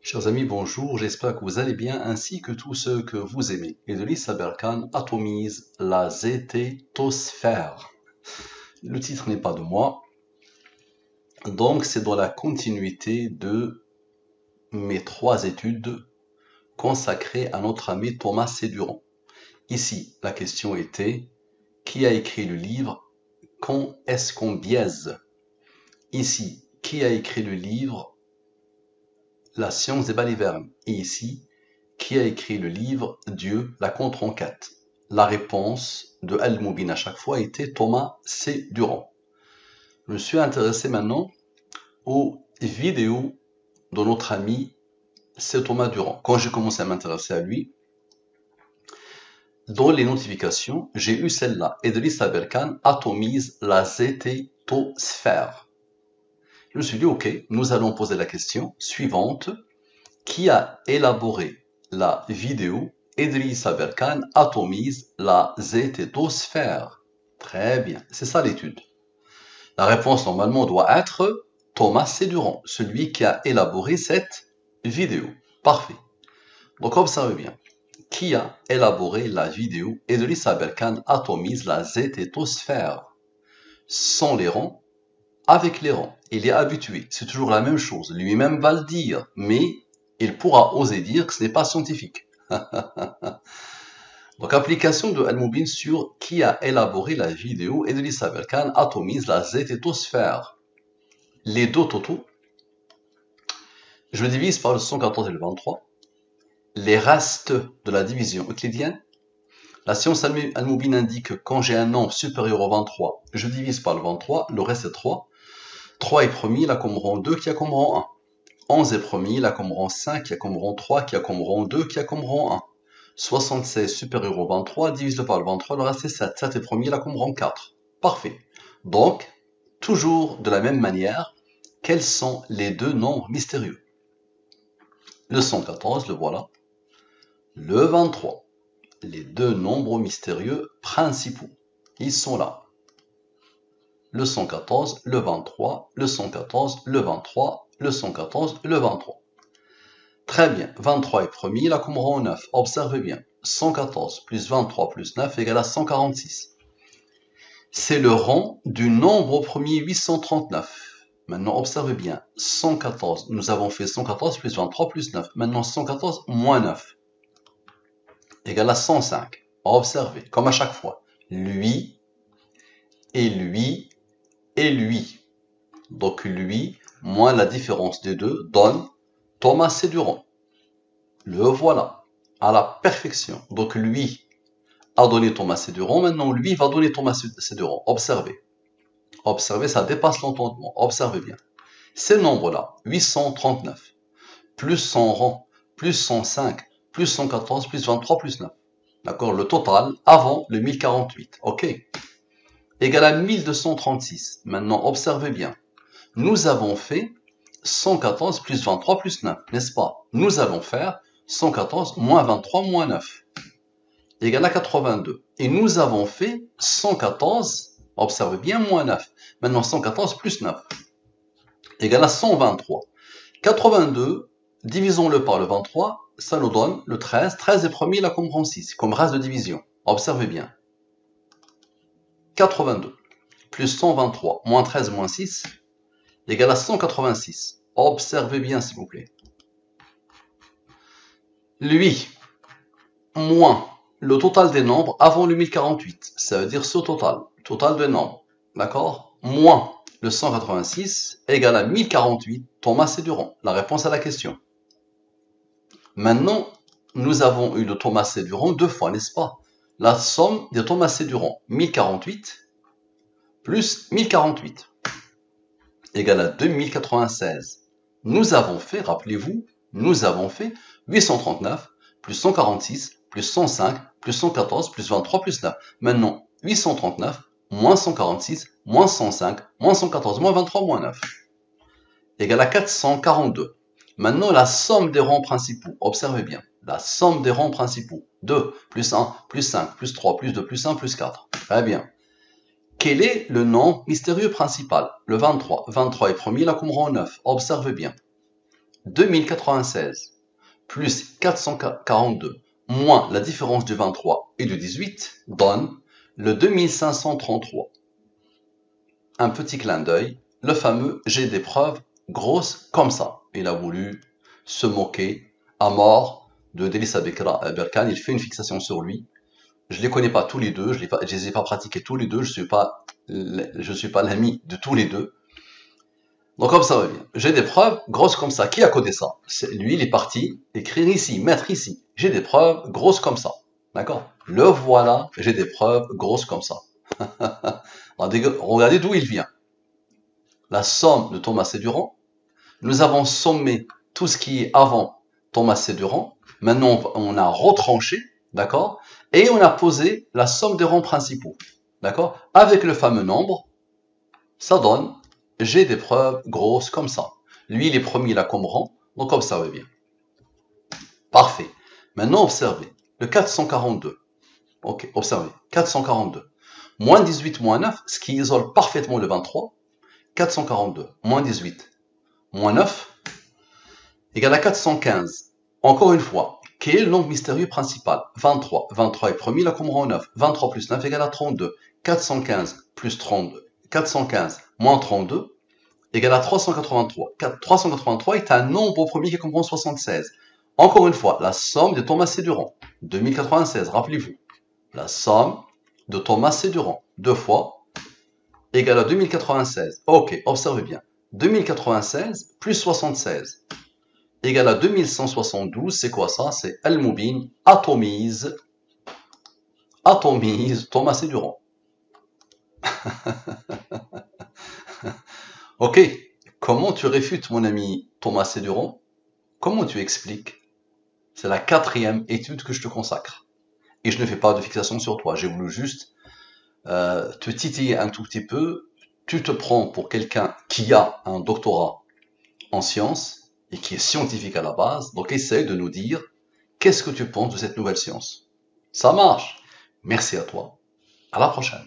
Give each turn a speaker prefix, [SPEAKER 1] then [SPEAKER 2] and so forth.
[SPEAKER 1] Chers amis, bonjour, j'espère que vous allez bien ainsi que tous ceux que vous aimez. Idriss Aberkan atomise la zététosphère. Le titre n'est pas de moi, donc c'est dans la continuité de mes 3 études consacrées à notre ami Thomas Séduran. Ici, la question était, qui a écrit le livre Quand est-ce qu'on biaise? Ici, qui a écrit le livre La science des balivernes? Et ici, qui a écrit le livre Dieu, la contre-enquête? La réponse de Al-Moubin à chaque fois était Thomas C. Durand. Je me suis intéressé maintenant aux vidéos de notre ami C. Thomas Durand. Quand j'ai commencé à m'intéresser à lui, dans les notifications, j'ai eu celle-là. Idriss Aberkan atomise la zététosphère. Je me suis dit, ok, nous allons poser la question suivante. Qui a élaboré la vidéo Idriss Aberkan atomise la zététosphère? Très bien, c'est ça l'étude. La réponse normalement doit être Thomas Séduran, celui qui a élaboré cette vidéo. Parfait. Donc observez bien. Qui a élaboré la vidéo Idriss Aberkan atomise la zététosphère? Sans les rangs, avec les rangs. Il est habitué, c'est toujours la même chose. Lui-même va le dire, mais il pourra oser dire que ce n'est pas scientifique. Donc, application de Al-Moubin sur qui a élaboré la vidéo Idriss Aberkan atomise la zététosphère. Les deux totaux, je le divise par le 114 et le 23. Les restes de la division euclidienne. La science Al-Moubin indique que quand j'ai un nombre supérieur au 23, je divise par le 23, le reste est 3. 3 est premier, il a comme rang 2 qui a comme rang 1. 11 est premier, il a comme rang 5 qui a comme rang 3 qui a comme rang 2 qui a comme rang 1. 76 supérieur au 23, divise-le par le 23, le reste est 7. 7 est premier, il a comme rang 4. Parfait. Donc, toujours de la même manière, quels sont les deux nombres mystérieux? Le 114, le voilà. Le 23. Les deux nombres mystérieux principaux. Ils sont là. Le 114, le 23, le 114, le 23, le 114, le 23. Très bien, 23 est premier, il a comme rang 9. Observez bien, 114 plus 23 plus 9 égale à 146. C'est le rang du nombre au premier 839. Maintenant, observez bien, 114, nous avons fait 114 plus 23 plus 9. Maintenant, 114 moins 9 égale à 105. Observez, comme à chaque fois, lui et lui et lui. Donc lui moins la différence des deux donne Thomas Séduran. Le voilà, à la perfection. Donc lui a donné Thomas Séduran, maintenant lui va donner Thomas Séduran. Observez. Observez, ça dépasse l'entendement. Observez bien. Ces nombres-là, 839, plus 100 rangs, plus 105, plus 114, plus 23, plus 9. D'accord? Le total avant le 1048. OK? Égal à 1236. Maintenant, observez bien. Nous avons fait 114 plus 23 plus 9, n'est-ce pas? Nous allons faire 114 moins 23 moins 9 égale à 82. Et nous avons fait 114, observez bien, moins 9. Maintenant 114 plus 9 égale à 123. 82, divisons-le par le 23, ça nous donne le 13. 13 est premier, là comme rang 6, comme reste de division. Observez bien. 82 plus 123 moins 13 moins 6 égale à 186. Observez bien, s'il vous plaît. Lui, moins le total des nombres avant le 1048. Ça veut dire ce total. Total des nombres. D'accord? Moins le 186 égale à 1048. Thomas Séduran. La réponse à la question. Maintenant, nous avons eu le Thomas Séduran 2 fois, n'est-ce pas? La somme des Thomas Séduran. 1048 plus 1048 égale à 2096. Nous avons fait, rappelez-vous, nous avons fait 839 plus 146 plus 105 plus 114 plus 23 plus 9. Maintenant, 839 moins 146 moins 105 moins 114 moins 23 moins 9 égale à 442. Maintenant, la somme des rangs principaux. Observez bien. La somme des rangs principaux. 2 plus 1 plus 5 plus 3 plus 2 plus 1 plus 4. Très bien. Quel est le nombre mystérieux principal? Le 23. 23 est premier, là comme rang 9. Observez bien. 2096 plus 442 moins la différence du 23 et du 18 donne le 2533. Un petit clin d'œil, le fameux j'ai des preuves grosses comme ça. Il a voulu se moquer à mort de Delissa Berkane. Il fait une fixation sur lui. Je les connais pas tous les deux, je les ai pas pratiqués tous les deux, je suis pas l'ami de tous les deux. Donc comme ça va bien. J'ai des preuves grosses comme ça. Qui a codé ça? Lui, il est parti écrire ici, mettre ici. J'ai des preuves grosses comme ça. D'accord? Le voilà, j'ai des preuves grosses comme ça. Regardez d'où il vient. La somme de Thomas et Durand. Nous avons sommé tout ce qui est avant Thomas et Durand. Maintenant, on a retranché, d'accord? Et on a posé la somme des rangs principaux, d'accord? Avec le fameux nombre, ça donne, j'ai des preuves grosses comme ça. Lui, il est premier là comme rang, donc observez bien. Parfait. Maintenant, observez. Le 442. Ok, observez. 442. Moins 18, moins 9, ce qui isole parfaitement le 23. 442, moins 18, moins 9, égale à 415. Encore une fois, quel est le nombre mystérieux principal? 23. 23 est premier, là comme rang 9. 23 plus 9 égale à 32. 415 plus 32. 415 moins 32 égale à 383. 383 est un nombre au premier qui comprend 76. Encore une fois, la somme de Thomas et Durand. 2096, rappelez-vous. La somme de Thomas et Durand. 2 fois égale à 2096. Ok, observez bien. 2096 plus 76 égale à 2172. C'est quoi ça? C'est Al-Moubin atomise Thomas et Durand. Ok, comment tu réfutes mon ami Thomas et Durand? Comment tu expliques? C'est la 4e étude que je te consacre. Et je ne fais pas de fixation sur toi. J'ai voulu juste te titiller un tout petit peu. Tu te prends pour quelqu'un qui a un doctorat en sciences et qui est scientifique à la base. Donc essaye de nous dire qu'est-ce que tu penses de cette nouvelle science. Ça marche. Merci à toi. À la prochaine.